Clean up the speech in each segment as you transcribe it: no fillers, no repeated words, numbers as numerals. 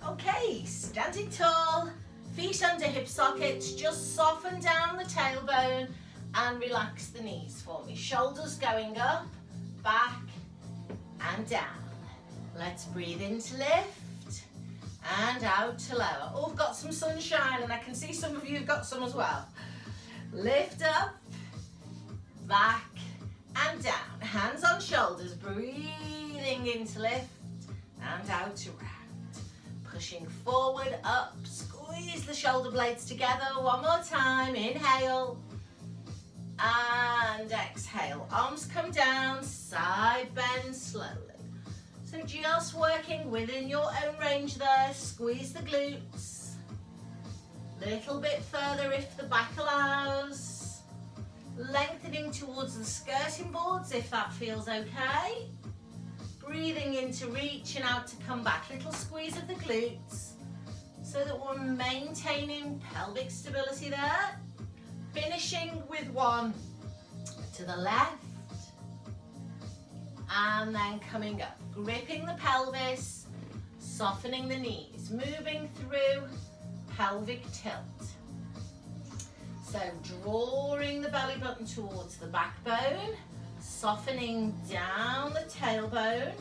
Okay, standing tall, feet under hip sockets, just soften down the tailbone and relax the knees for me. Shoulders going up, back and down. Let's breathe in to lift and out to lower. Oh, I've got some sunshine and I can see some of you have got some as well. Lift up, back and down. Hands on shoulders, breathing in to lift and out to round. Pushing forward, up, squeeze the shoulder blades together. One more time, inhale and exhale. Arms come down, side bend slowly. So just working within your own range there. Squeeze the glutes. Little bit further if the back allows. Lengthening towards the skirting boards if that feels okay. Breathing in to reach and out to come back. Little squeeze of the glutes so that we're maintaining pelvic stability there. Finishing with one to the left and then coming up. Gripping the pelvis, softening the knees, moving through pelvic tilt. So drawing the belly button towards the backbone, softening down the tailbone,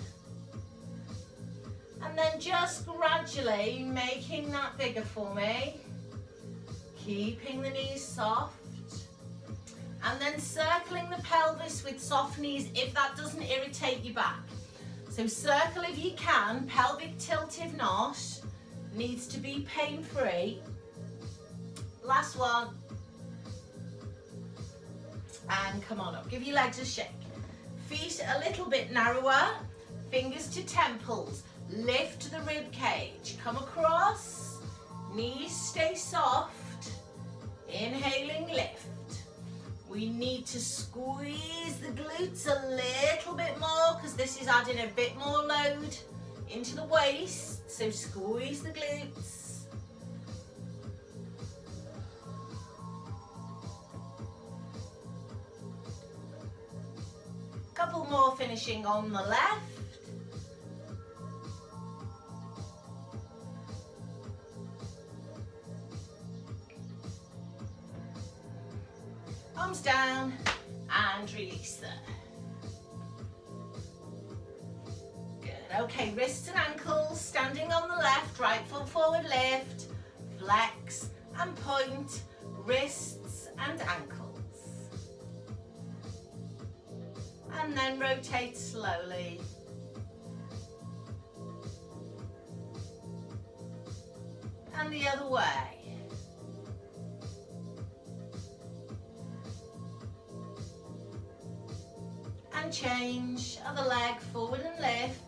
and then just gradually making that bigger for me, keeping the knees soft, and then circling the pelvis with soft knees if that doesn't irritate your back. So circle if you can, pelvic tilt if not, needs to be pain-free. Last one. And come on up, give your legs a shake. Feet a little bit narrower, fingers to temples, lift the rib cage, come across, knees stay soft, inhaling lift. We need to squeeze the glutes a little bit more because this is adding a bit more load into the waist, so squeeze the glutes. Couple more finishing on the left. Arms down and release there. Good, okay, wrists and ankles, standing on the left, right foot forward lift, flex and point, wrists and ankles. And then rotate slowly. And the other way. And change, other leg forward and lift.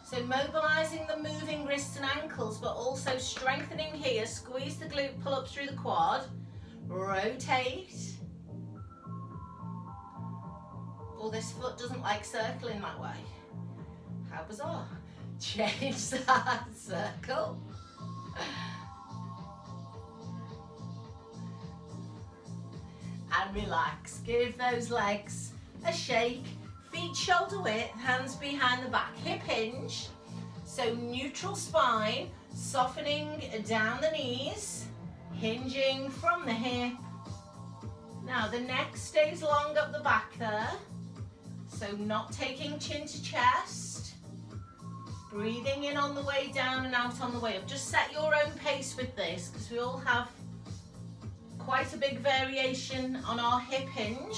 So mobilizing the moving wrists and ankles, but also strengthening here. Squeeze the glute, pull up through the quad. Rotate. Oh, this foot doesn't like circling that way. How bizarre. Change that circle. And relax. Give those legs a shake. Feet shoulder width, hands behind the back. Hip hinge. So neutral spine, softening down the knees, hinging from the hip. Now the neck stays long up the back there. So not taking chin to chest, breathing in on the way down and out on the way up. Just set your own pace with this because we all have quite a big variation on our hip hinge.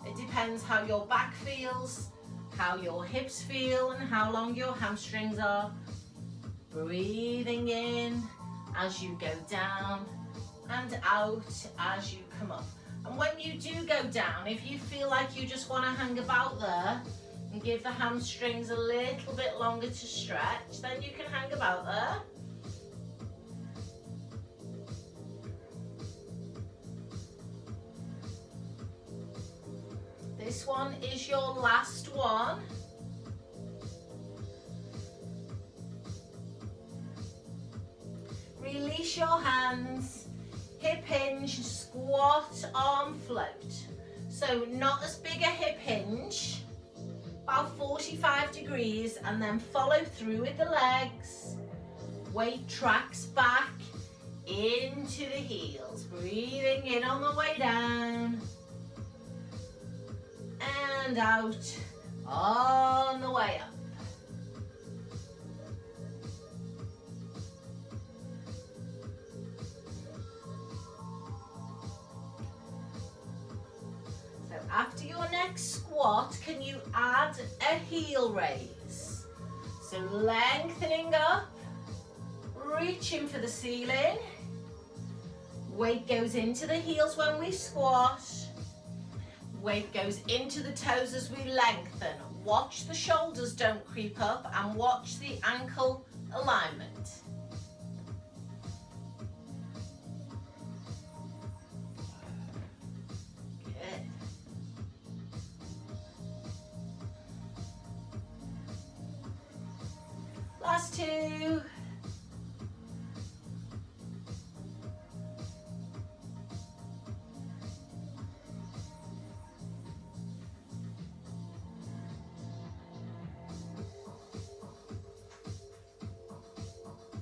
It depends how your back feels, how your hips feel and how long your hamstrings are. Breathing in as you go down and out as you come up. And when you do go down, if you feel like you just want to hang about there and give the hamstrings a little bit longer to stretch, then you can hang about there. This one is your last one. Release your hands. Hip hinge, squat, arm float. So not as big a hip hinge, about 45 degrees, and then follow through with the legs. weight tracks back into the heels. Breathing in on the way down. And out on the way up. So after your next squat, can you add a heel raise? So lengthening up, reaching for the ceiling. Weight goes into the heels when we squat. Weight goes into the toes as we lengthen. Watch the shoulders don't creep up and watch the ankle alignment. Good. Last two.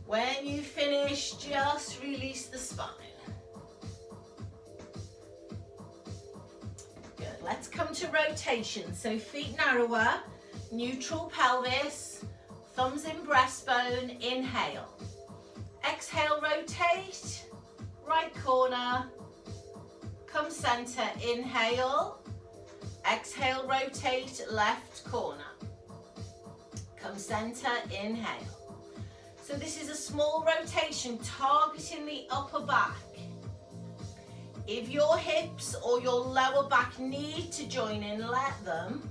When you finish, just release the spine. Good, let's come to rotation. So feet narrower, neutral pelvis, thumbs in breastbone, inhale. Exhale, rotate, right corner, come center, inhale. Exhale, rotate, left corner. Come center, inhale. So this is a small rotation targeting the upper back. If your hips or your lower back need to join in, let them,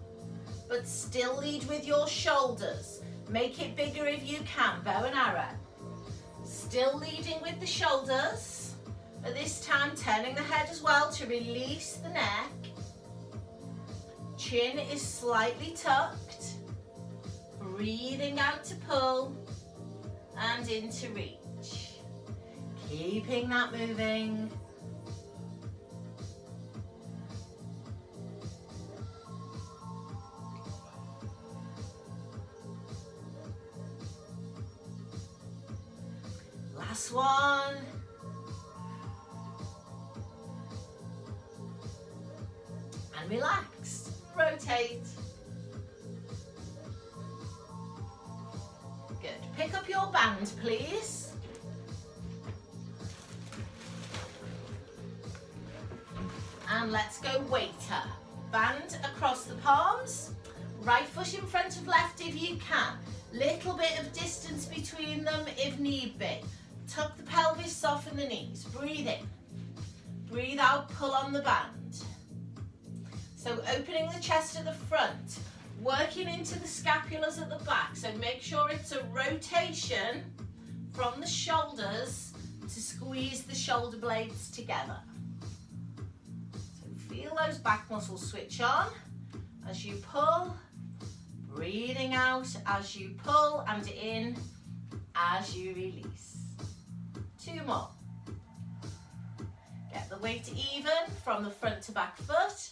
but still lead with your shoulders. Make it bigger if you can, bow and arrow. Still leading with the shoulders, but this time turning the head as well to release the neck. Chin is slightly tucked. Breathing out to pull. And into reach. Keeping that moving. Last one. And relax. Rotate. Good. Pick up your band, please. And let's go waiter. Band across the palms. Right foot in front of left if you can. Little bit of distance between them if need be. Tuck the pelvis, soften the knees. Breathe in. Breathe out, pull on the band. So opening the chest at the front. Working into the scapulas at the back, so make sure it's a rotation from the shoulders to squeeze the shoulder blades together. So feel those back muscles switch on as you pull, breathing out as you pull and in as you release. Two more. Get the weight even from the front to back foot.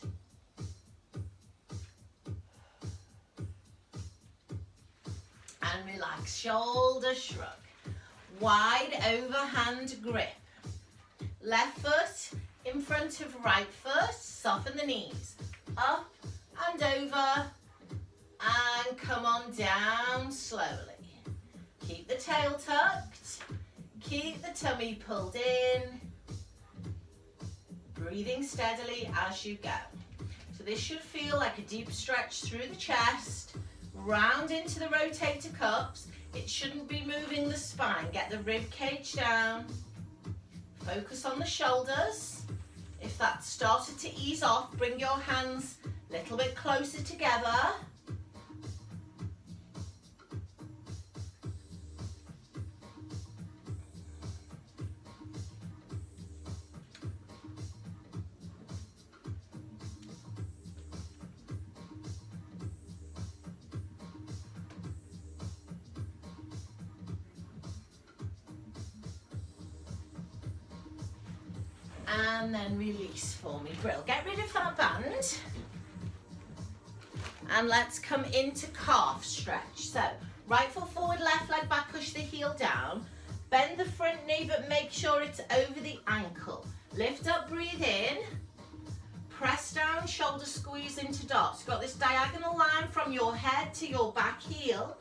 And relax, shoulder shrug. Wide overhand grip. Left foot in front of right foot, soften the knees. Up and over, and come on down slowly. Keep the tail tucked, keep the tummy pulled in. Breathing steadily as you go. So this should feel like a deep stretch through the chest. Round into the rotator cuffs. It shouldn't be moving the spine. Get the rib cage down. Focus on the shoulders. If that started to ease off, bring your hands a little bit closer together. And then release for me. Brill. Get rid of that band. And let's come into calf stretch. So right foot forward, left leg back, push the heel down. Bend the front knee, but make sure it's over the ankle. Lift up, breathe in. Press down, shoulder squeeze into dots. You've got this diagonal line from your head to your back heel.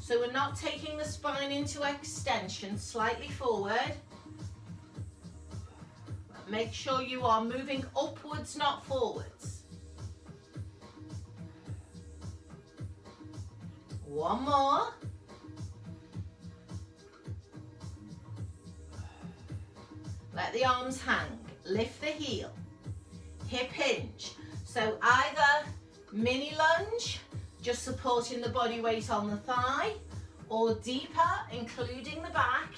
So we're not taking the spine into extension, slightly forward. But make sure you are moving upwards, not forwards. One more. Let the arms hang. Lift the heel. Hip hinge. So either mini lunge, just supporting the body weight on the thigh, or deeper, including the back,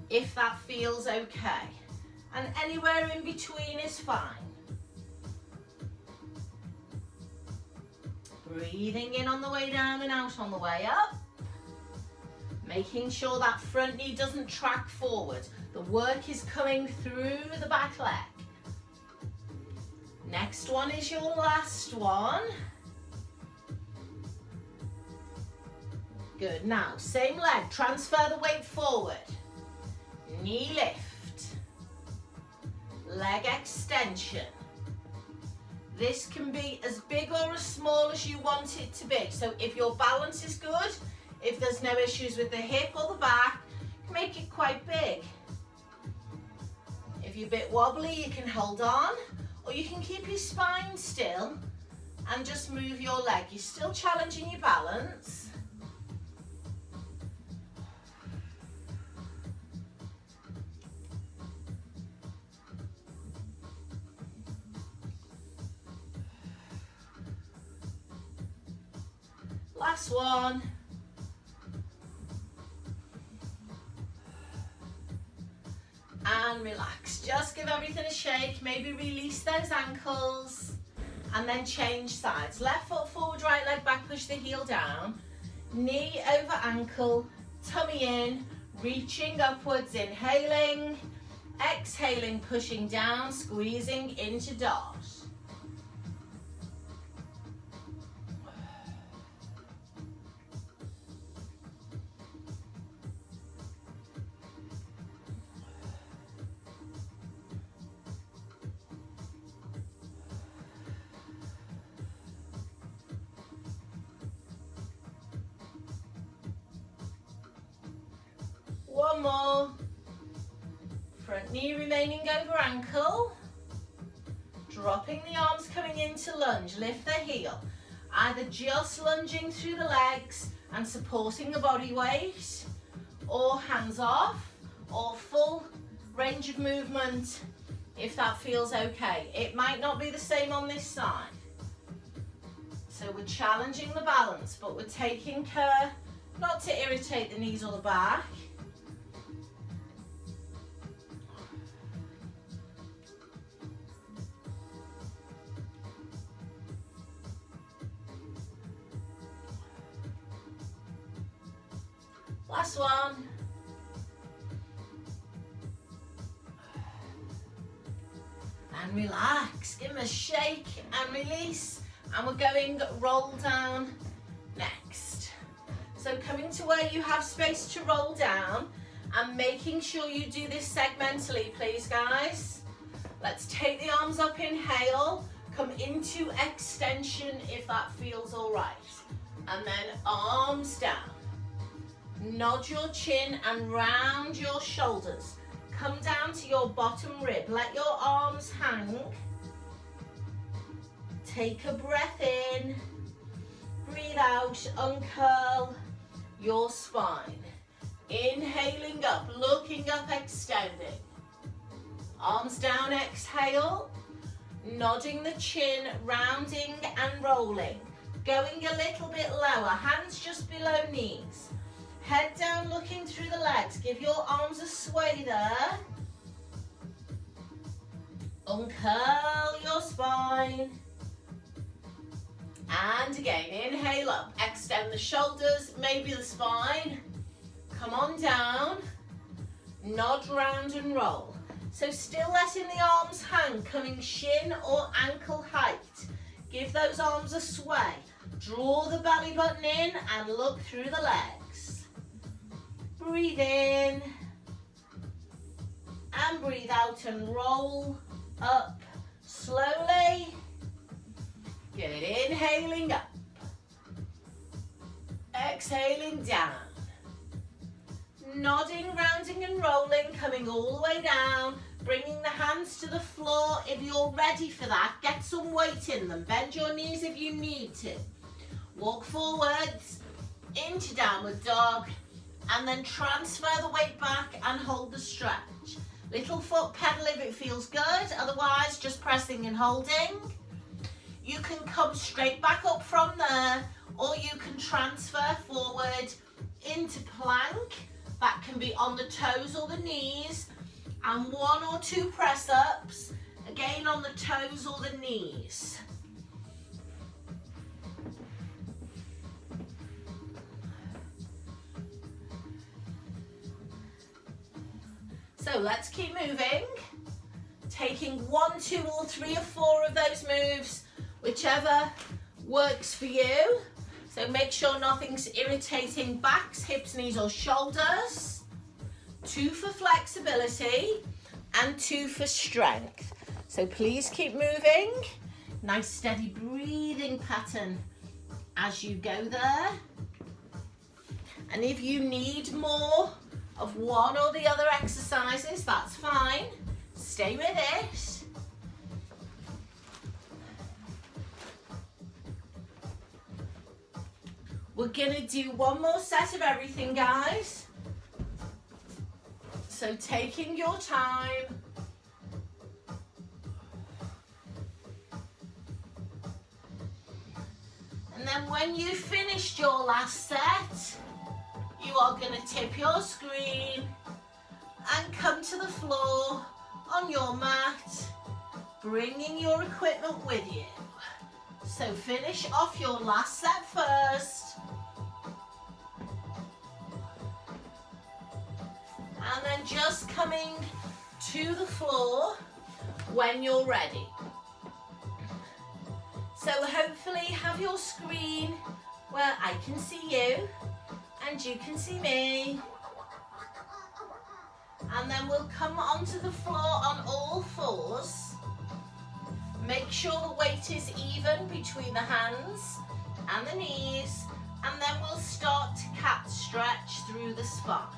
if that feels okay. And anywhere in between is fine. Breathing in on the way down and out on the way up. Making sure that front knee doesn't track forward. The work is coming through the back leg. Next one is your last one. Good. Now, same leg. Transfer the weight forward. Knee lift. Leg extension. This can be as big or as small as you want it to be. So if your balance is good, if there's no issues with the hip or the back, make it quite big. If you're a bit wobbly, you can hold on, or you can keep your spine still and just move your leg. You're still challenging your balance. Last one. And relax. Just give everything a shake. Maybe release those ankles. And then change sides. Left foot forward, right leg back, push the heel down. Knee over ankle, tummy in, reaching upwards, inhaling. Exhaling, pushing down, squeezing into dot. One more. Front knee remaining over ankle. Dropping the arms, coming into lunge. Lift the heel. Either just lunging through the legs and supporting the body weight, or hands off, or full range of movement if that feels okay. It might not be the same on this side. So we're challenging the balance, but we're taking care not to irritate the knees or the back. Last one. And relax. Give them a shake and release. And we're going roll down next. So coming to where you have space to roll down and making sure you do this segmentally, please, guys. Let's take the arms up, inhale. Come into extension if that feels all right. And then arms down. Nod your chin and round your shoulders. Come down to your bottom rib. Let your arms hang. Take a breath in. Breathe out. Uncurl your spine. Inhaling up, looking up, extending. Arms down, exhale. Nodding the chin, rounding and rolling. Going a little bit lower. Hands just below knees. Head down, looking through the legs. Give your arms a sway there. Uncurl your spine. And again, inhale up. Extend the shoulders, maybe the spine. Come on down. Nod round and roll. So still letting the arms hang, coming shin or ankle height. Give those arms a sway. Draw the belly button in and look through the legs. Breathe in and breathe out and roll up slowly. Good, inhaling up. Exhaling down. Nodding, rounding and rolling, coming all the way down. Bringing the hands to the floor if you're ready for that. Get some weight in them. Bend your knees if you need to. Walk forwards into downward dog and then transfer the weight back and hold the stretch. Little foot pedal if it feels good, otherwise just pressing and holding. You can come straight back up from there or you can transfer forward into plank. That can be on the toes or the knees, and 1 or 2 press-ups, again on the toes or the knees. So let's keep moving, taking 1, 2 or 3 or 4 of those moves, whichever works for you. So make sure nothing's irritating backs, hips, knees or shoulders. 2 for flexibility and 2 for strength. So please keep moving. Nice steady breathing pattern as you go there. And if you need more of one or the other exercises, that's fine. Stay with it. We're gonna do 1 more set of everything, guys. So taking your time. And then when you've finished your last set, you are gonna tip your screen and come to the floor on your mat, bringing your equipment with you. So finish off your last set first. And then just coming to the floor when you're ready. So hopefully have your screen where I can see you and you can see me. And then we'll come onto the floor on all fours. Make sure the weight is even between the hands and the knees. And then we'll start to cat stretch through the spine.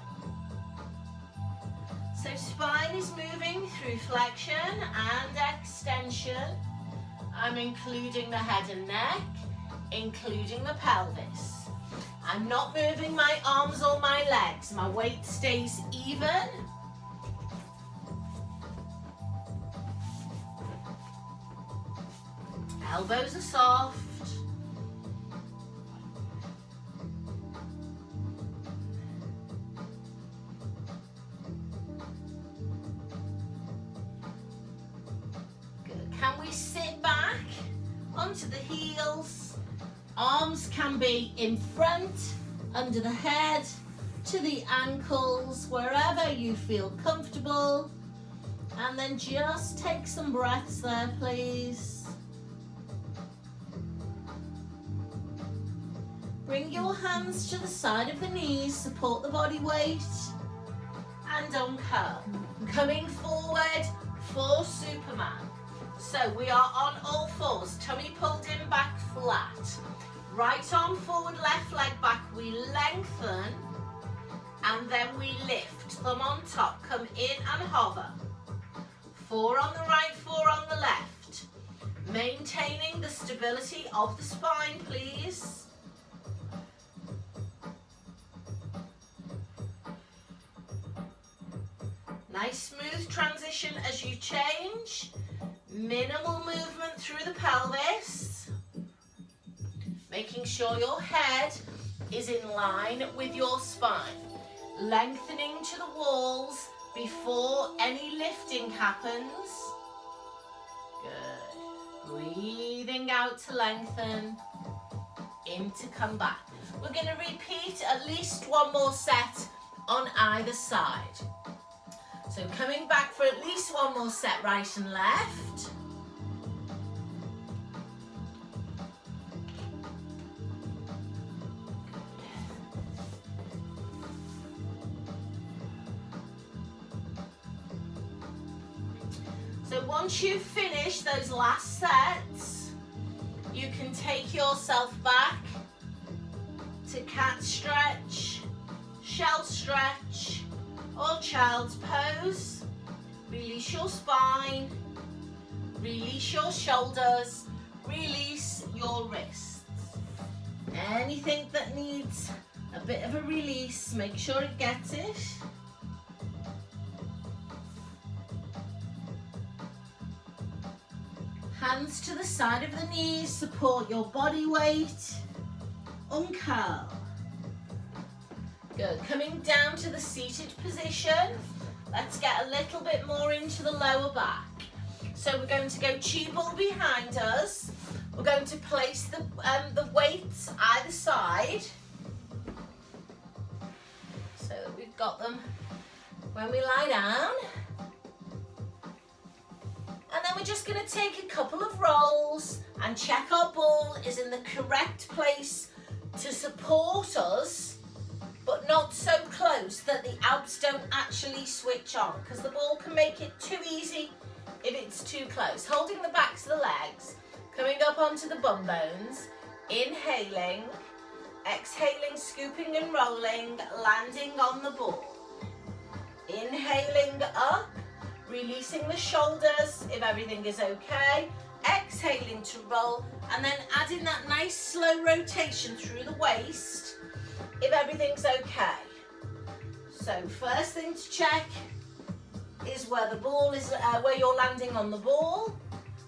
So spine is moving through flexion and extension. I'm including the head and neck, including the pelvis. I'm not moving my arms or my legs. My weight stays even. Elbows are soft. Can we sit back onto the heels? Arms can be in front, under the head, to the ankles, wherever you feel comfortable. And then just take some breaths there, please. Bring your hands to the side of the knees, support the body weight, and uncurl. Coming forward for Superman. So we are on all fours, tummy pulled in, back flat. Right arm forward, left leg back, we lengthen, and then we lift. Thumb on top, come in and hover. 4 on the right, 4 on the left. Maintaining the stability of the spine, please. Nice smooth transition as you change. Minimal movement through the pelvis. Making sure your head is in line with your spine. Lengthening to the walls before any lifting happens. Good. Breathing out to lengthen. In to come back. We're going to repeat at least 1 more set on either side. So coming back for at least 1 more set, right and left. So once you've finished those last sets, you can take yourself back to cat stretch, shell stretch, or child's pose. Release your spine, release your shoulders, release your wrists. Anything that needs a bit of a release, make sure it gets it. Hands to the side of the knees, support your body weight. Uncurl. Good. Coming down to the seated position. Let's get a little bit more into the lower back. So we're going to go tube ball behind us. We're going to place the weights either side, so that we've got them when we lie down. And then we're just going to take a couple of rolls and check our ball is in the correct place to support us, but not so close that the abs don't actually switch on, because the ball can make it too easy if it's too close. Holding the backs of the legs, coming up onto the bum bones, inhaling, exhaling, scooping and rolling, landing on the ball. Inhaling up, releasing the shoulders if everything is okay, exhaling to roll, and then adding that nice slow rotation through the waist if everything's okay. So first thing to check is where the ball is, where you're landing on the ball.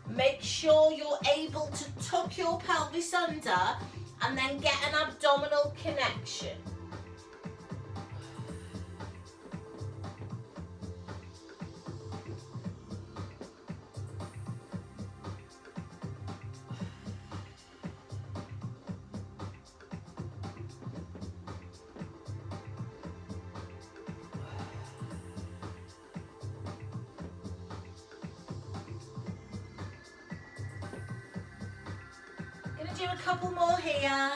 Make sure you're able to tuck your pelvis under and then get an abdominal connection. Do a couple more here.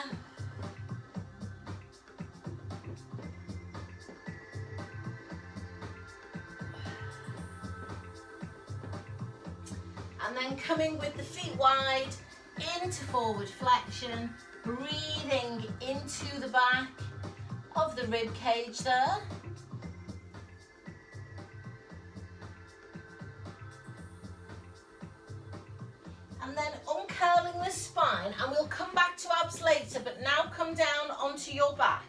And then coming with the feet wide into forward flexion, breathing into the back of the rib cage there. And then uncurling the spine, and we'll come back to abs later, but now come down onto your back.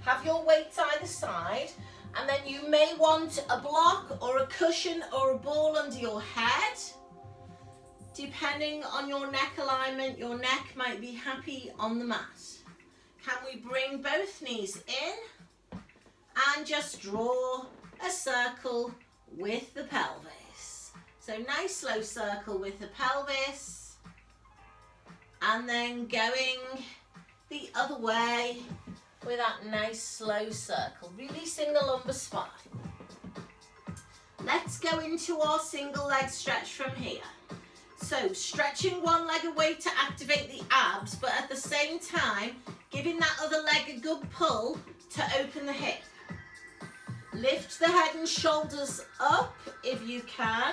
Have your weights either side, and then you may want a block or a cushion or a ball under your head. Depending on your neck alignment, your neck might be happy on the mat. Can we bring both knees in and just draw a circle with the pelvis? So nice slow circle with the pelvis, and then going the other way with that nice slow circle, releasing the lumbar spine. Let's go into our single leg stretch from here. So stretching one leg away to activate the abs, but at the same time giving that other leg a good pull to open the hip. Lift the head and shoulders up if you can.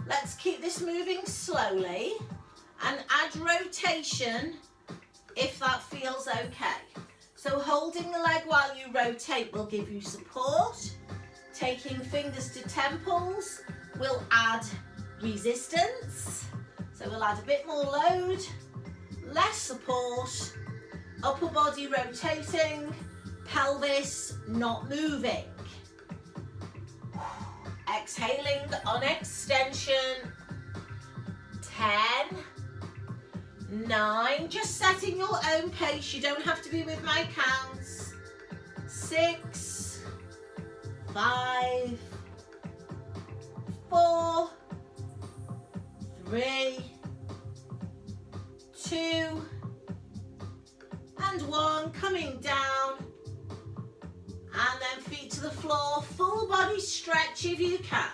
Let's keep this moving slowly and add rotation if that feels okay. So holding the leg while you rotate will give you support. Taking fingers to temples will add resistance. So we'll add a bit more load, less support, upper body rotating, pelvis not moving. Exhaling on extension. 10, 9, just setting your own pace, you don't have to be with my counts. 6, 5, 4, 3, 2, and 1, coming down, and then feet to the floor, full body stretch if you can.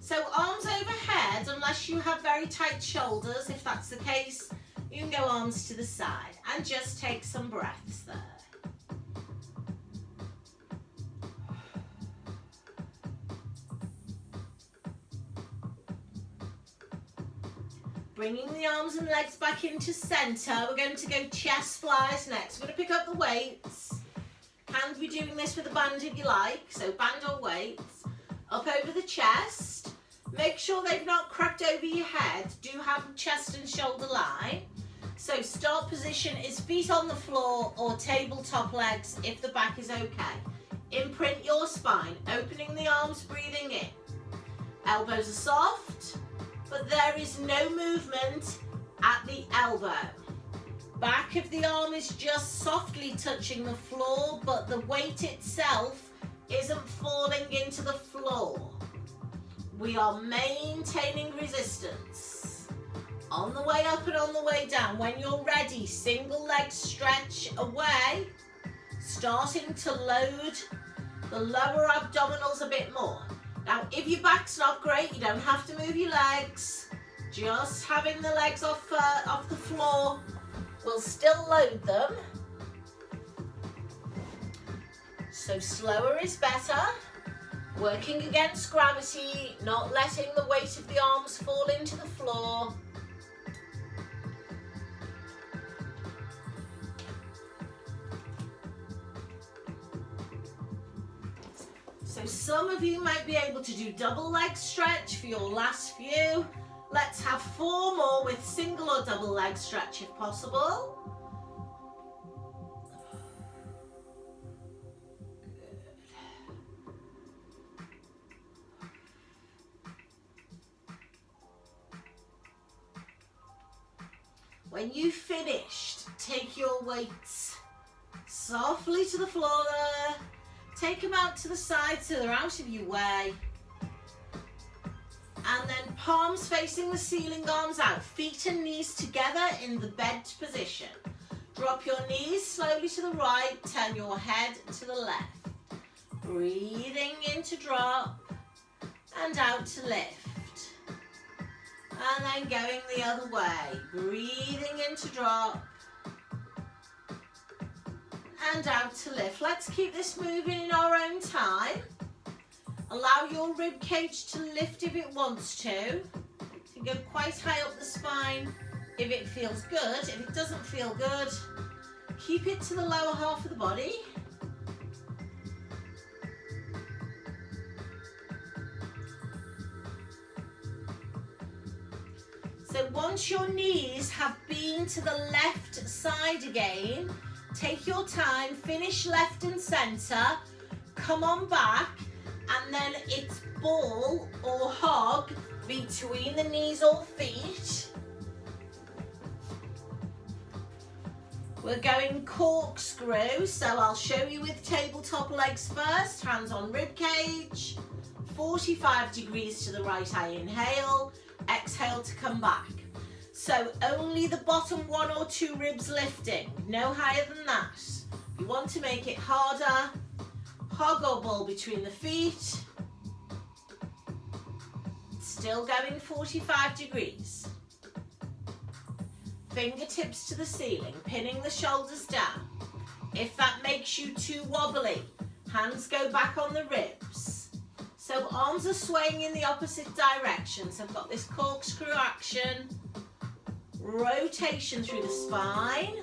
So arms overhead, unless you have very tight shoulders. If that's the case, you can go arms to the side and just take some breaths there. Bringing the arms and legs back into center. We're going to go chest flies next. We're going to pick up the weights. Can be doing this with a band if you like. So band or weights. Up over the chest. Make sure they've not cracked over your head. Do have chest and shoulder line. So start position is feet on the floor or tabletop legs if the back is okay. Imprint your spine, opening the arms, breathing in. Elbows are soft, but there is no movement at the elbow. Back of the arm is just softly touching the floor, but the weight itself isn't falling into the floor. We are maintaining resistance. On the way up and on the way down. When you're ready, single leg stretch away, starting to load the lower abdominals a bit more. Now, if your back's not great, you don't have to move your legs. Just having the legs off the floor will still load them. So slower is better. Working against gravity, not letting the weight of the arms fall into the floor. So some of you might be able to do double leg stretch for your last few. Let's have 4 more with single or double leg stretch if possible. When you've finished, take your weights softly to the floor there. Take them out to the side so they're out of your way. And then palms facing the ceiling, arms out. Feet and knees together in the bed position. Drop your knees slowly to the right. Turn your head to the left. Breathing in to drop and out to lift. And then going the other way. Breathing in to drop and out to lift. Let's keep this moving in our own time. Allow your rib cage to lift if it wants to. You can go quite high up the spine if it feels good. If it doesn't feel good, keep it to the lower half of the body. So once your knees have been to the left side again, take your time, finish left and center, come on back, and then it's ball or hog between the knees or feet. We're going corkscrew, so I'll show you with tabletop legs first, hands on rib cage, 45 degrees to the right, I inhale, exhale to come back. So only the bottom 1 or 2 ribs lifting, no higher than that. You want to make it harder, hog or ball between the feet. Still going 45 degrees. Fingertips to the ceiling, pinning the shoulders down. If that makes you too wobbly, hands go back on the ribs. So arms are swaying in the opposite direction. So I've got this corkscrew action. Rotation through the spine.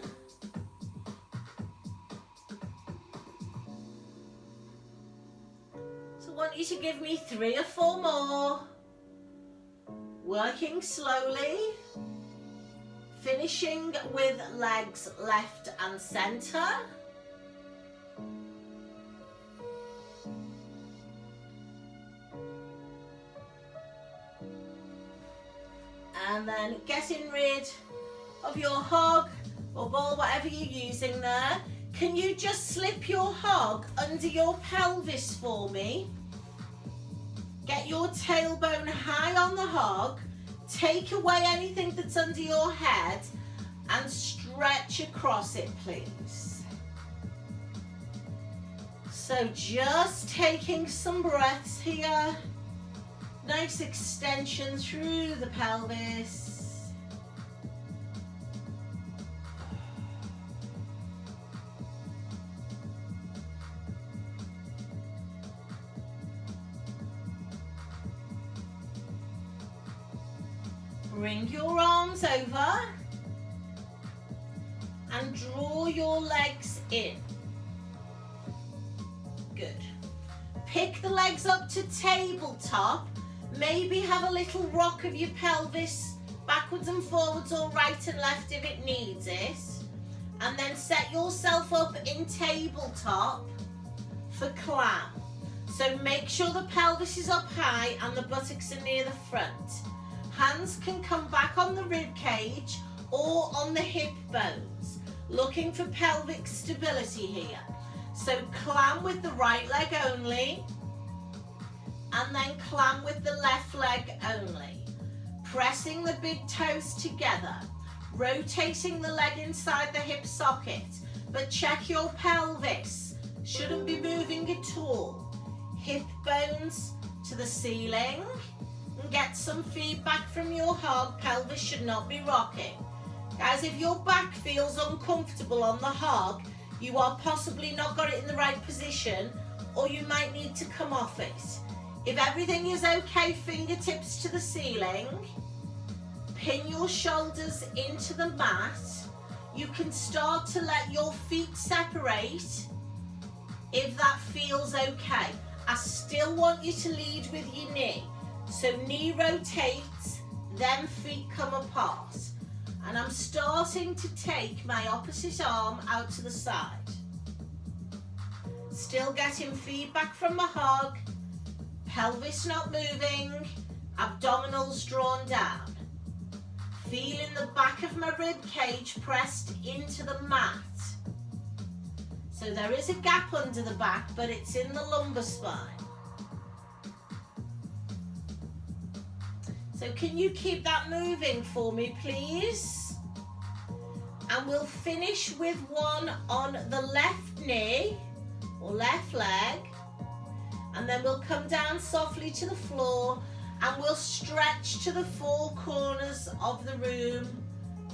So I want you to give me 3 or 4 more. Working slowly. Finishing with legs left and center. And then getting rid of your hog or ball, whatever you're using there. Can you just slip your hog under your pelvis for me? Get your tailbone high on the hog. Take away anything that's under your head and stretch across it, please. So just taking some breaths here. Nice extension through the pelvis. Bring your arms over and draw your legs in. Good. Pick the legs up to tabletop. Maybe have a little rock of your pelvis backwards and forwards or right and left if it needs it. And then set yourself up in tabletop for clam. So make sure the pelvis is up high and the buttocks are near the front. Hands can come back on the rib cage or on the hip bones, looking for pelvic stability here. So clam with the right leg only, and then clam with the left leg only. Pressing the big toes together, rotating the leg inside the hip socket, but check your pelvis. Shouldn't be moving at all. Hip bones to the ceiling, and get some feedback from your hog. Pelvis should not be rocking. Guys, if your back feels uncomfortable on the hog, you are possibly not got it in the right position, or you might need to come off it. If everything is okay, fingertips to the ceiling, pin your shoulders into the mat. You can start to let your feet separate if that feels okay. I still want you to lead with your knee. So knee rotates, then feet come apart. And I'm starting to take my opposite arm out to the side. Still getting feedback from my hog. Pelvis not moving, abdominals drawn down. Feeling the back of my rib cage pressed into the mat. So there is a gap under the back, but it's in the lumbar spine. So can you keep that moving for me, please? And we'll finish with one on the left knee or left leg. And then we'll come down softly to the floor and we'll stretch to the four corners of the room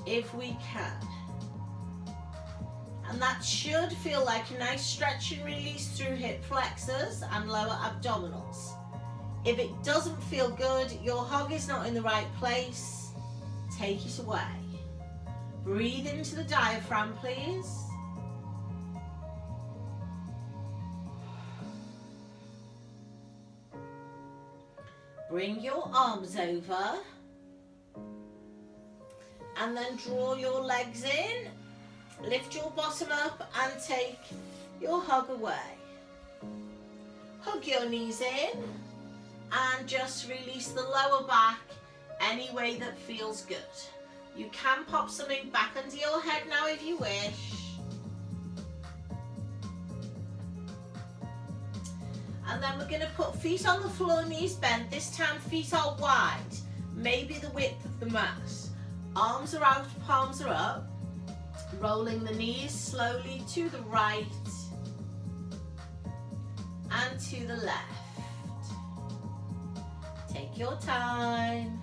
if we can. And that should feel like a nice stretch and release through hip flexors and lower abdominals. If it doesn't feel good, your hog is not in the right place, take it away. Breathe into the diaphragm, please. Bring your arms over and then draw your legs in. Lift your bottom up and take your hug away. Hug your knees in and just release the lower back any way that feels good. You can pop something back under your head now if you wish. And then we're going to put feet on the floor, knees bent. This time feet are wide, maybe the width of the mat. Arms are out, palms are up. Rolling the knees slowly to the right and to the left. Take your time.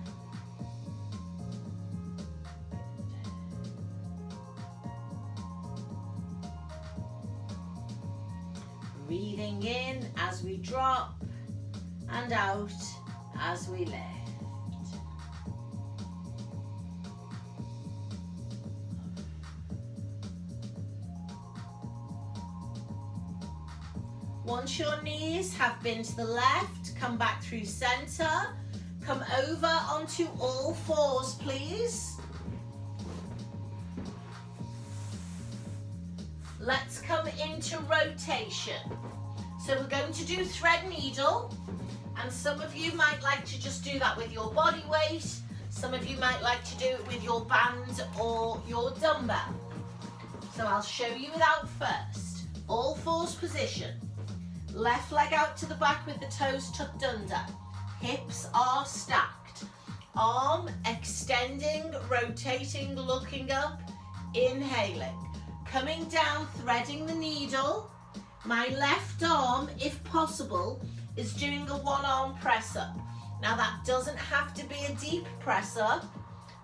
Breathing in as we drop and out as we lift. Once your knees have been to the left, come back through center. Come over onto all fours, please. Let's come into rotation. So we're going to do thread needle, and some of you might like to just do that with your body weight. Some of you might like to do it with your band or your dumbbell. So I'll show you without first. All fours position. Left leg out to the back with the toes tucked under. Hips are stacked. Arm extending, rotating, looking up, inhaling. Coming down, threading the needle. My left arm, if possible, is doing a one-arm press-up. Now that doesn't have to be a deep press-up,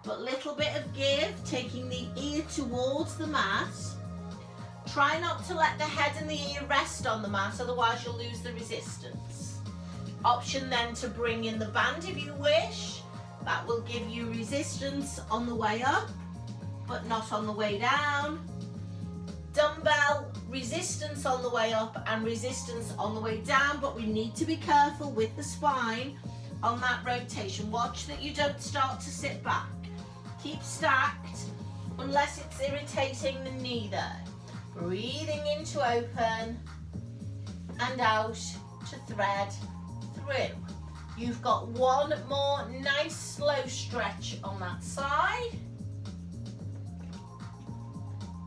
but little bit of give, taking the ear towards the mat. Try not to let the head and the ear rest on the mat, otherwise you'll lose the resistance. Option then to bring in the band if you wish. That will give you resistance on the way up, but not on the way down. Dumbbell, resistance on the way up and resistance on the way down, but we need to be careful with the spine on that rotation. Watch that you don't start to sit back. Keep stacked unless it's irritating the knee there. Breathing into open and out to thread through. You've got one more nice slow stretch on that side.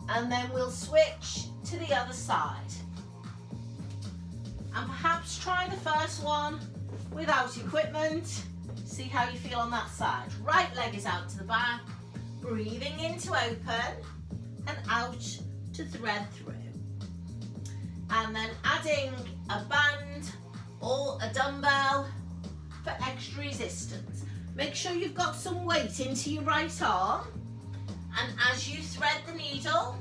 And then we'll switch to the other side. And perhaps try the first one without equipment. See how you feel on that side. Right leg is out to the back. Breathing into open and out to thread through. And then adding a band or a dumbbell for extra resistance. Make sure you've got some weight into your right arm, and as you thread the needle,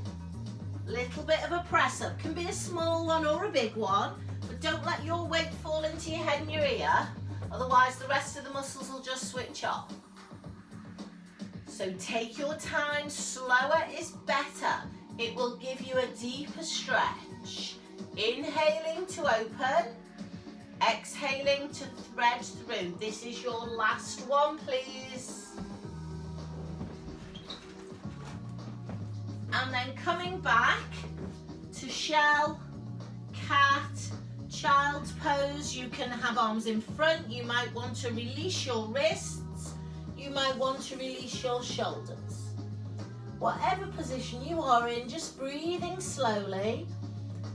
little bit of a press up. Can be a small one or a big one, but don't let your weight fall into your head and your ear, otherwise the rest of the muscles will just switch off. So take your time, slower is better. It will give you a deeper stretch. Inhaling to open, exhaling to thread through. This is your last one, please. And then coming back to shell, cat, child's pose. You can have arms in front. You might want to release your wrists. You might want to release your shoulders. Whatever position you are in, just breathing slowly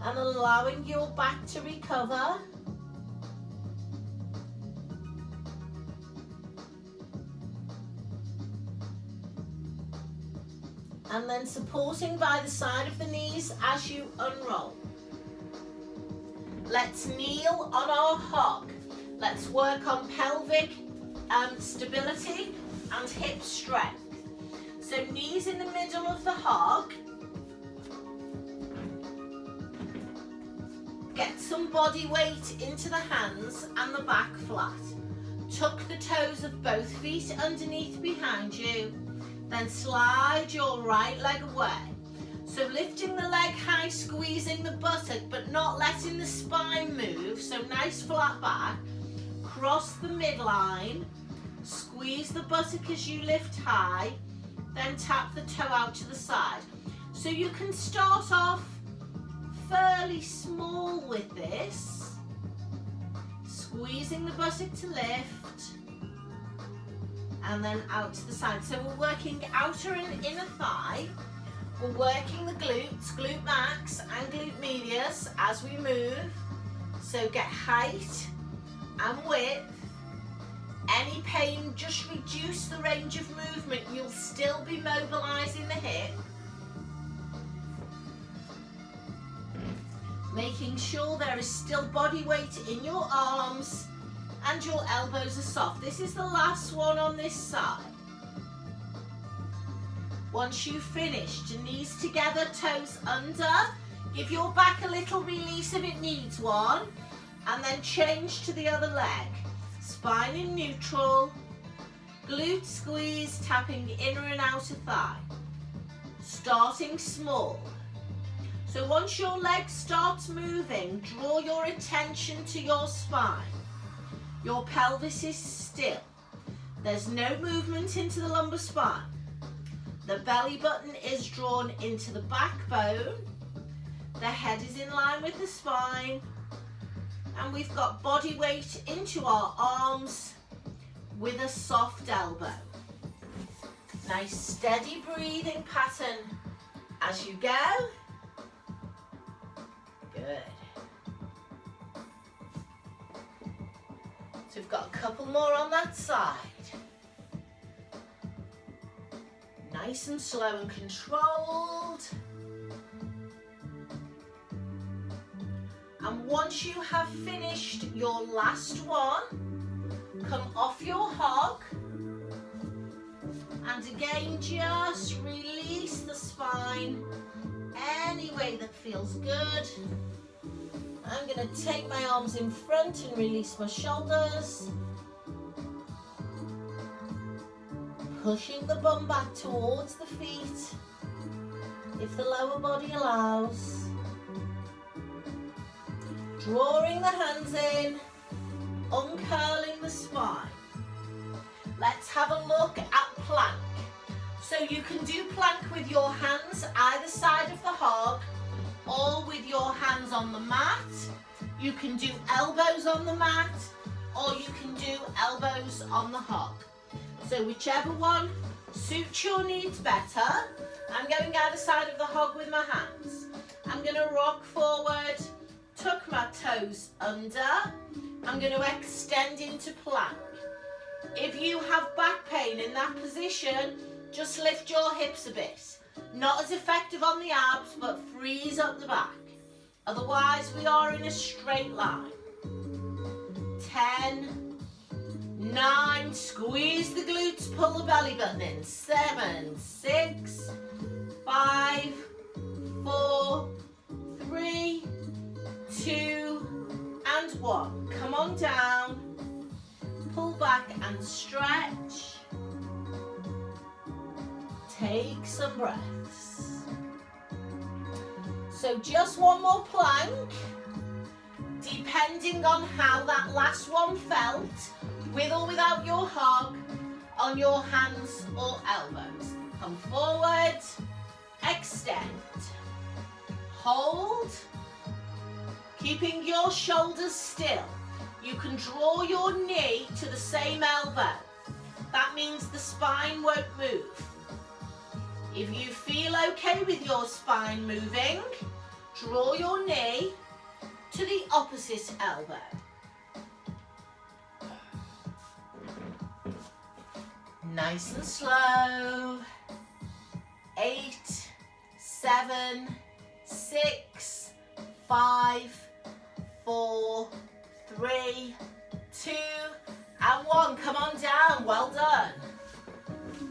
and allowing your back to recover. And then supporting by the side of the knees as you unroll. Let's kneel on our hog. Let's work on pelvic stability and hip strength. So knees in the middle of the hog. Get some body weight into the hands and the back flat. Tuck the toes of both feet underneath behind you. Then slide your right leg away. So lifting the leg high, squeezing the buttock, but not letting the spine move. So nice flat back. Cross the midline. Squeeze the buttock as you lift high. Then tap the toe out to the side. So you can start off fairly small with this. Squeezing the buttock to lift. And then out to the side. So we're working outer and inner thigh. We're working the glutes, glute max and glute medius as we move. So get height and width. Any pain, just reduce the range of movement. You'll still be mobilizing the hip. Making sure there is still body weight in your arms and your elbows are soft. This is the last one on this side. Once you've finished, knees together, toes under. Give your back a little release if it needs one. And then change to the other leg. Spine in neutral. Glute squeeze, tapping inner and outer thigh. Starting small. So once your leg starts moving, draw your attention to your spine. Your pelvis is still. There's no movement into the lumbar spine. The belly button is drawn into the backbone. The head is in line with the spine. And we've got body weight into our arms with a soft elbow. Nice steady breathing pattern as you go. Good. So we've got a couple more on that side. Nice and slow and controlled. And once you have finished your last one, come off your hog. And again, just release the spine any way that feels good. I'm going to take my arms in front and release my shoulders. pushing the bum back towards the feet, if the lower body allows. Drawing the hands in, uncurling the spine. Let's have a look at plank. So you can do plank with your hands either side of the hog or with your hands on the mat. You can do elbows on the mat or you can do elbows on the hog. So whichever one suits your needs better. I'm going either side of the hog with my hands. I'm going to rock forward, tuck my toes under. I'm going to extend into plank. If you have back pain in that position, just lift your hips a bit. Not as effective on the abs, but freeze up the back. Otherwise, we are in a straight line. 10, 9, squeeze the glutes, pull the belly button in. 7, 6, 5, 4, 3, 2, and 1. Come on down. Pull back and stretch. Take some breaths. So just one more plank. Depending on how that last one felt, with or without your hog, on your hands or elbows. Come forward, extend, hold, keeping your shoulders still. You can draw your knee to the same elbow. That means the spine won't move. If you feel okay with your spine moving, draw your knee to the opposite elbow. Nice and slow. 8, 7, 6, 5, 4, 3, 2, and 1. Come on down. Well done.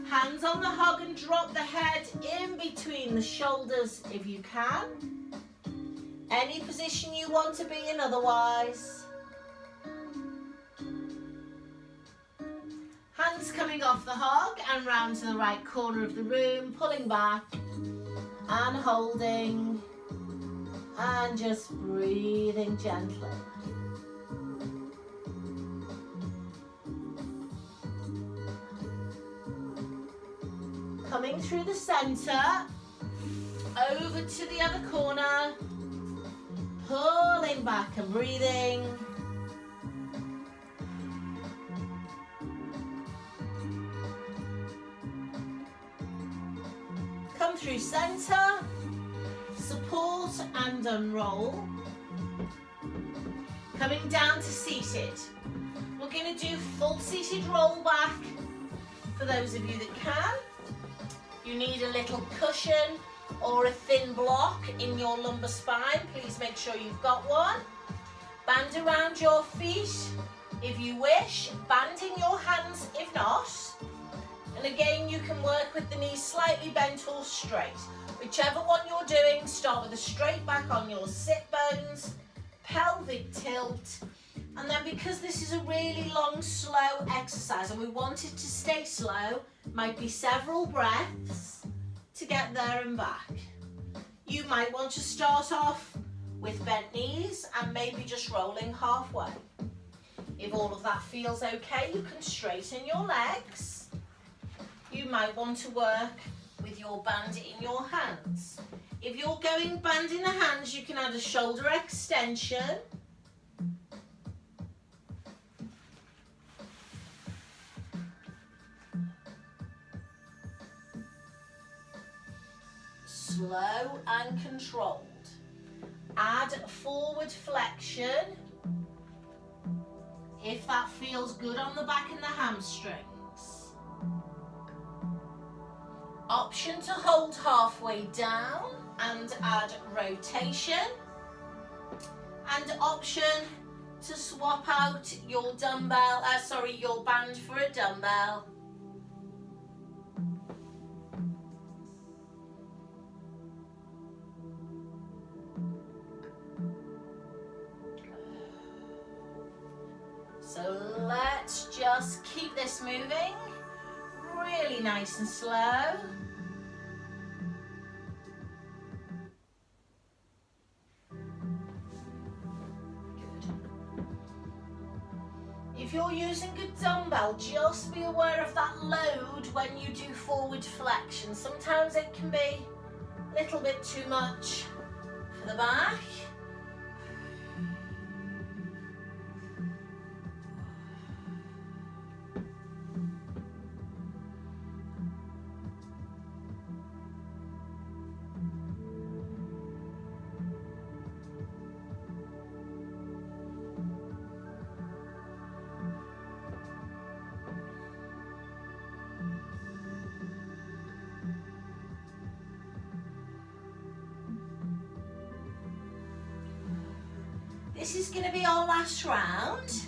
Hands on the hog and drop the head in between the shoulders if you can. Any position you want to be in otherwise. Hands coming off the hog and round to the right corner of the room, pulling back and holding and just breathing gently. Coming through the center, over to the other corner, pulling back and breathing. Come through center, support and unroll. Coming down to seated. We're going to do full seated roll back for those of you that can. You need a little cushion or a thin block in your lumbar spine. Please make sure you've got one. Band around your feet if you wish, banding your hands if not. And again, you can work with the knees slightly bent or straight. Whichever one you're doing, start with a straight back on your sit bones, pelvic tilt. And then because this is a really long, slow exercise and we want it to stay slow, might be several breaths to get there and back. You might want to start off with bent knees and maybe just rolling halfway. If all of that feels okay, you can straighten your legs. You might want to work with your band in your hands. If you're going band in the hands, you can add a shoulder extension. Slow and controlled. Add forward flexion if that feels good on the back and the hamstrings. Option to hold halfway down and add rotation. And option to swap out your dumbbell, your band for a dumbbell. So let's just keep this moving. really nice and slow. If you're using a dumbbell, just be aware of that load when you do forward flexion. Sometimes it can be a little bit too much for the back. This is going to be our last round.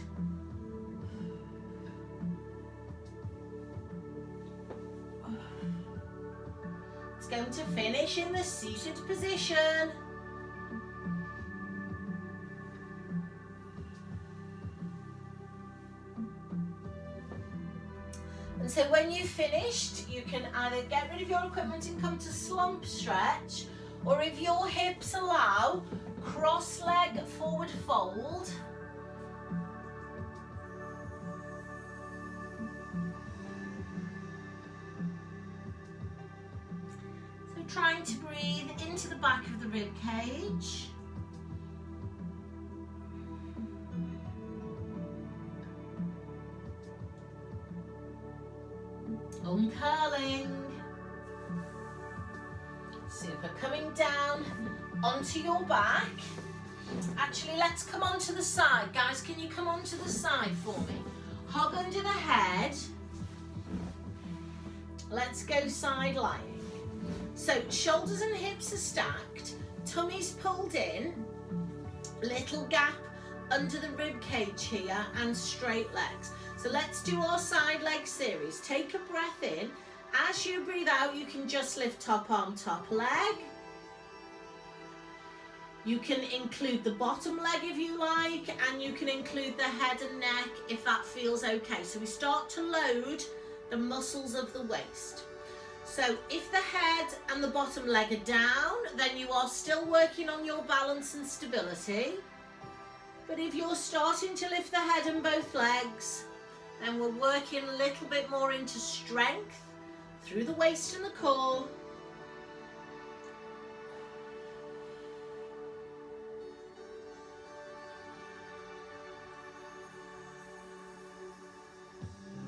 It's going to finish in the seated position. And so when you've finished, you can either get rid of your equipment and come to slump stretch, or if your hips allow, cross leg forward fold. So trying to breathe into the back of the rib cage. Uncurling. Super. Coming down onto your back. Actually, let's come onto the side. Guys, can you come onto the side for me? Hug under the head. Let's go side lying. So shoulders and hips are stacked, tummy's pulled in, little gap under the rib cage here, and straight legs. So let's do our side leg series. Take a breath in. As you breathe out, you can just lift top arm, top leg. You can include the bottom leg if you like, and you can include the head and neck if that feels okay. So we start to load the muscles of the waist. So if the head and the bottom leg are down, then you are still working on your balance and stability. But if you're starting to lift the head and both legs, then we're working a little bit more into strength through the waist and the core.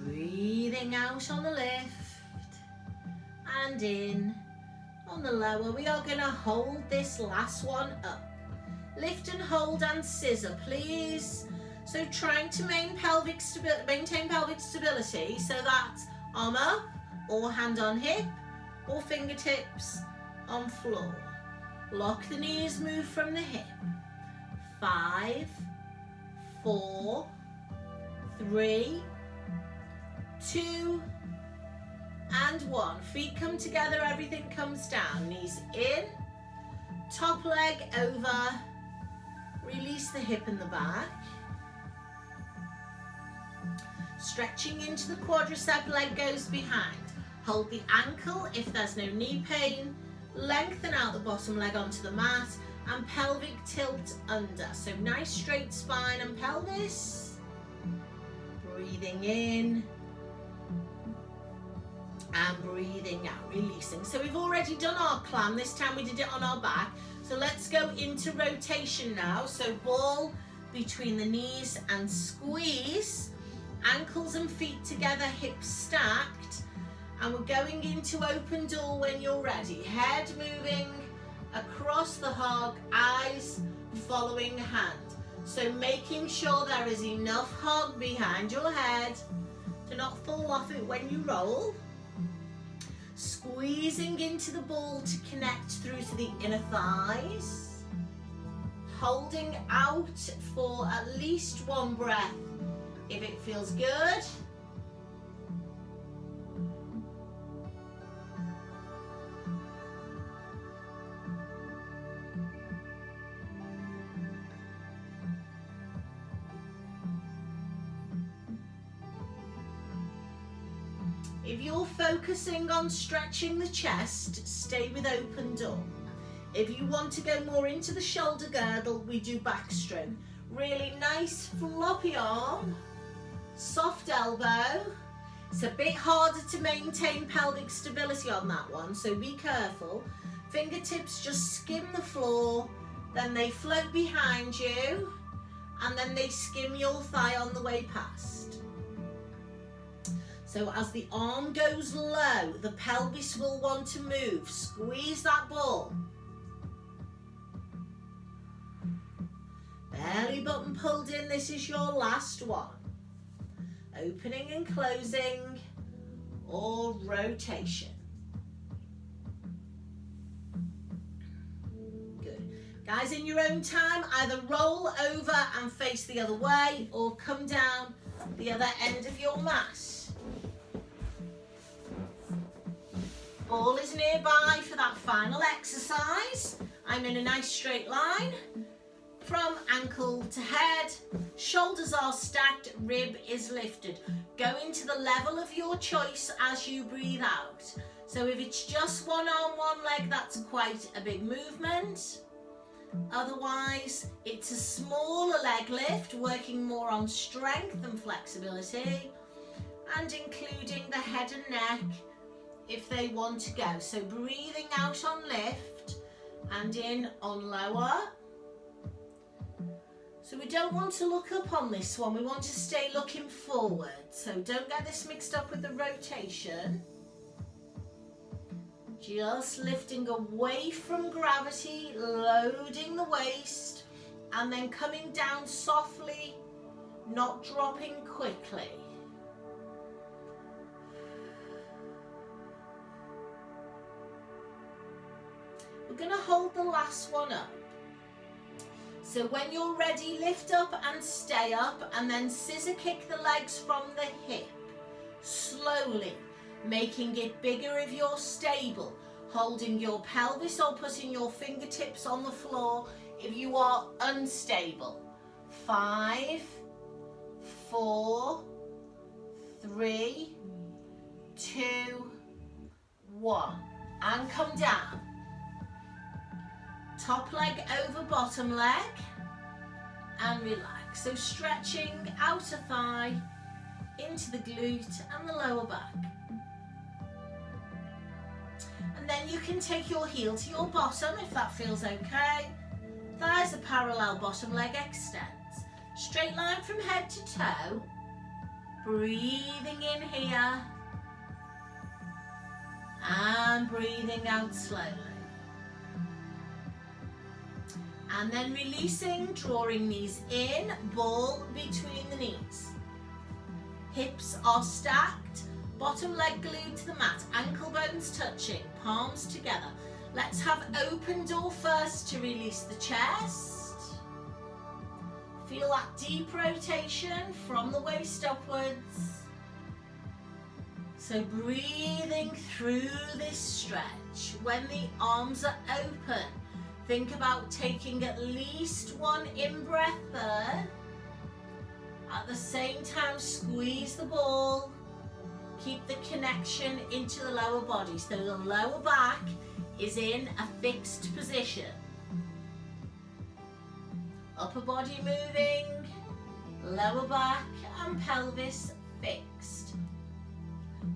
Breathing out on the lift and in on the lower. We are going to hold this last one up. Lift and hold and scissor, please. So trying to maintain pelvic stability, so that's arm up or hand on hip or fingertips on floor. Lock the knees, move from the hip. 5, 4, 3, 2, and 1. Feet come together, everything comes down. Knees in, top leg over, release the hip and the back. Stretching into the quadricep, leg goes behind. Hold the ankle if there's no knee pain. Lengthen out the bottom leg onto the mat and pelvic tilt under. So nice straight spine and pelvis. Breathing in and breathing out, releasing. So we've already done our climb. This time we did it on our back. So let's go into rotation now. So ball between the knees and squeeze. Ankles and feet together, hips stacked. And we're going into open door when you're ready. Head moving across the hug, eyes following hand. So making sure there is enough hug behind your head to not fall off it when you roll. Squeezing into the ball to connect through to the inner thighs. Holding out for at least one breath if it feels good. If you're focusing on stretching the chest, stay with open door. If you want to go more into the shoulder girdle, we do backstroke. Really nice floppy arm, soft elbow. It's a bit harder to maintain pelvic stability on that one, so be careful. Fingertips just skim the floor, then they float behind you, and then they skim your thigh on the way past. So as the arm goes low, the pelvis will want to move. Squeeze that ball. Belly button pulled in, this is your last one. Opening and closing, or rotation. Good. Guys, in your own time, either roll over and face the other way, or come down the other end of your mat. Ball is nearby for that final exercise. I'm in a nice straight line. From ankle to head, shoulders are stacked, rib is lifted. Go into the level of your choice as you breathe out. So if it's just one arm, one leg, that's quite a big movement. Otherwise, it's a smaller leg lift, working more on strength and flexibility, and including the head and neck if they want to go. So breathing out on lift and in on lower. So we don't want to look up on this one, we want to stay looking forward. So don't get this mixed up with the rotation. Just lifting away from gravity, loading the waist, and then coming down softly, not dropping quickly. We're going to hold the last one up. So when you're ready, lift up and stay up, and then scissor kick the legs from the hip, slowly, making it bigger if you're stable, holding your pelvis or putting your fingertips on the floor if you are unstable. 5, 4, 3, 2, 1, and come down. Top leg over bottom leg, and relax. So stretching outer thigh into the glute and the lower back. And then you can take your heel to your bottom if that feels okay. Thighs are parallel, bottom leg extends. Straight line from head to toe. Breathing in here and breathing out slowly. And then releasing, drawing knees in, ball between the knees. Hips are stacked, bottom leg glued to the mat, ankle bones touching, palms together. Let's have open door first to release the chest. Feel that deep rotation from the waist upwards. So breathing through this stretch. When the arms are open, think about taking at least one in-breath there. At the same time, squeeze the ball. Keep the connection into the lower body. So the lower back is in a fixed position. Upper body moving, lower back and pelvis fixed.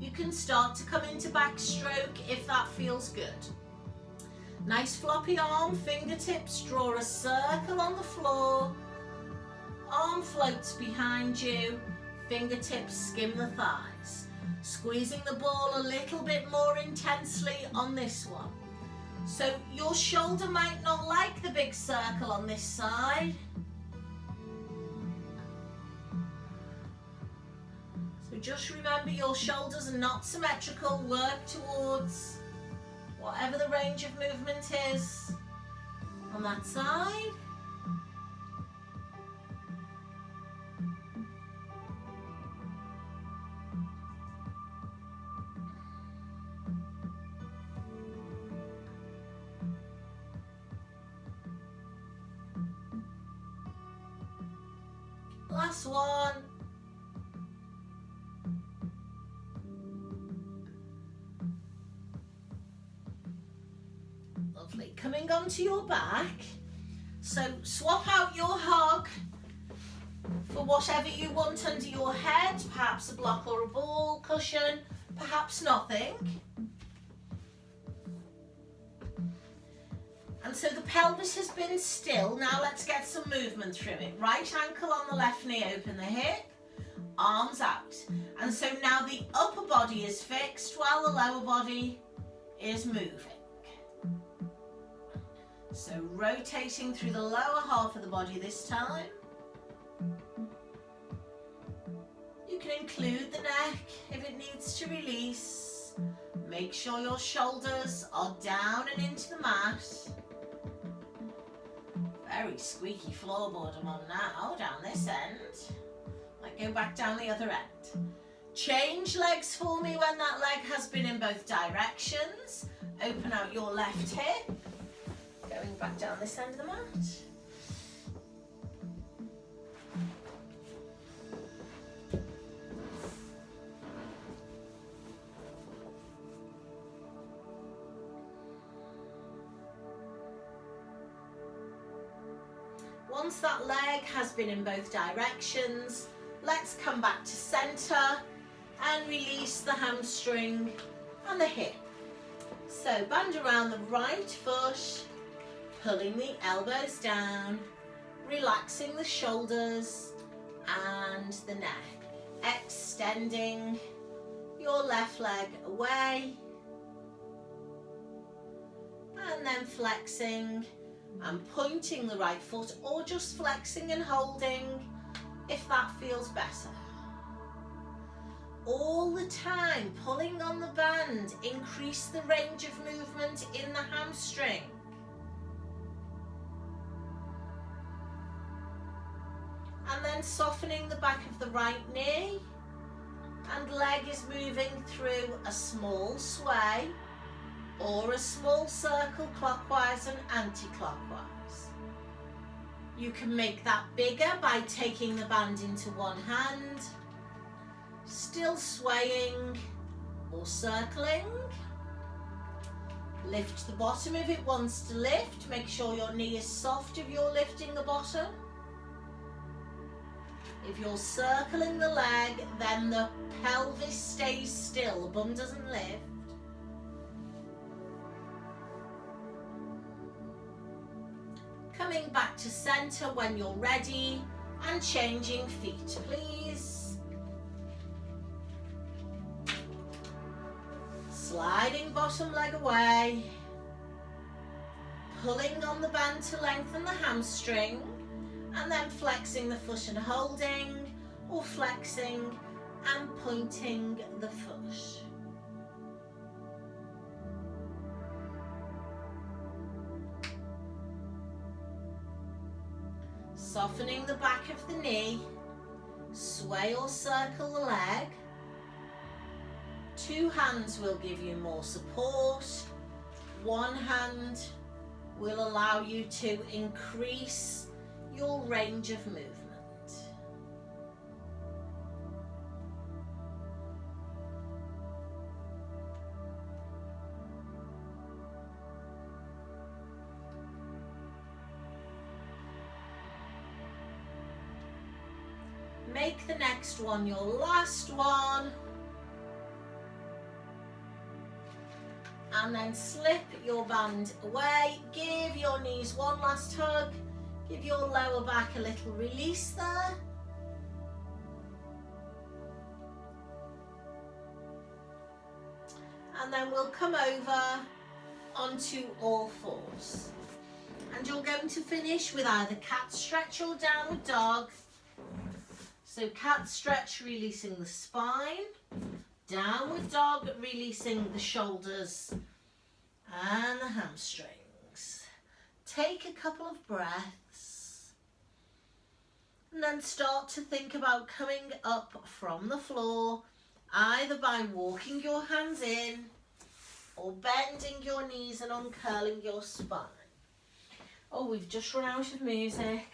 You can start to come into backstroke if that feels good. Nice floppy arm, fingertips draw a circle on the floor. Arm floats behind you, fingertips skim the thighs. Squeezing the ball a little bit more intensely on this one. So your shoulder might not like the big circle on this side. So just remember your shoulders are not symmetrical, work towards whatever the range of movement is on that side. Last one. Lovely. Coming onto your back. So swap out your hug for whatever you want under your head, perhaps a block or a ball, cushion, perhaps nothing. And so the pelvis has been still. Now let's get some movement through it. Right ankle on the left knee, open the hip, arms out. And so now the upper body is fixed while the lower body is moving. So rotating through the lower half of the body this time. You can include the neck if it needs to release. Make sure your shoulders are down and into the mat. Very squeaky floorboard I'm on now, down this end. Might go back down the other end. Change legs for me when that leg has been in both directions. Open out your left hip. Going back down this end of the mat. Once that leg has been in both directions, let's come back to center and release the hamstring and the hip. So band around the right foot, pulling the elbows down, relaxing the shoulders and the neck, extending your left leg away, and then flexing and pointing the right foot, or just flexing and holding if that feels better. All the time pulling on the band, increase the range of movement in the hamstring. And then softening the back of the right knee, and leg is moving through a small sway or a small circle clockwise and anti-clockwise. You can make that bigger by taking the band into one hand, still swaying or circling. Lift the bottom if it wants to lift. Make sure your knee is soft if you're lifting the bottom. If you're circling the leg, then the pelvis stays still, the bum doesn't lift. Coming back to center when you're ready and changing feet, please. Sliding bottom leg away. Pulling on the band to lengthen the hamstring, and then flexing the foot and holding, or flexing and pointing the foot. Softening the back of the knee, sway or circle the leg. Two hands will give you more support. One hand will allow you to increase your range of movement. Make the next one your last one. And then slip your band away. Give your knees one last hug. Give your lower back a little release there. And then we'll come over onto all fours. And you're going to finish with either cat stretch or downward dog. So cat stretch, releasing the spine. Downward dog, releasing the shoulders and the hamstrings. Take a couple of breaths. And then start to think about coming up from the floor, either by walking your hands in or bending your knees and uncurling your spine. Oh, we've just run out of music.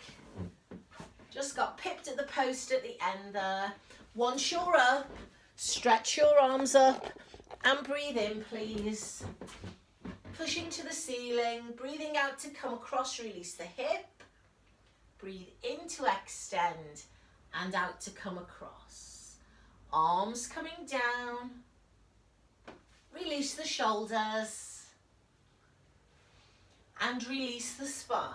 Just got pipped at the post at the end there. Once you're up, stretch your arms up and breathe in, please. pushing to the ceiling, breathing out to come across, release the hip, breathe in to extend, and out to come across. Arms coming down, release the shoulders, and release the spine.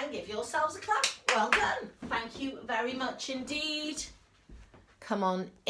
And give yourselves a clap. Well done. Thank you very much indeed. Come on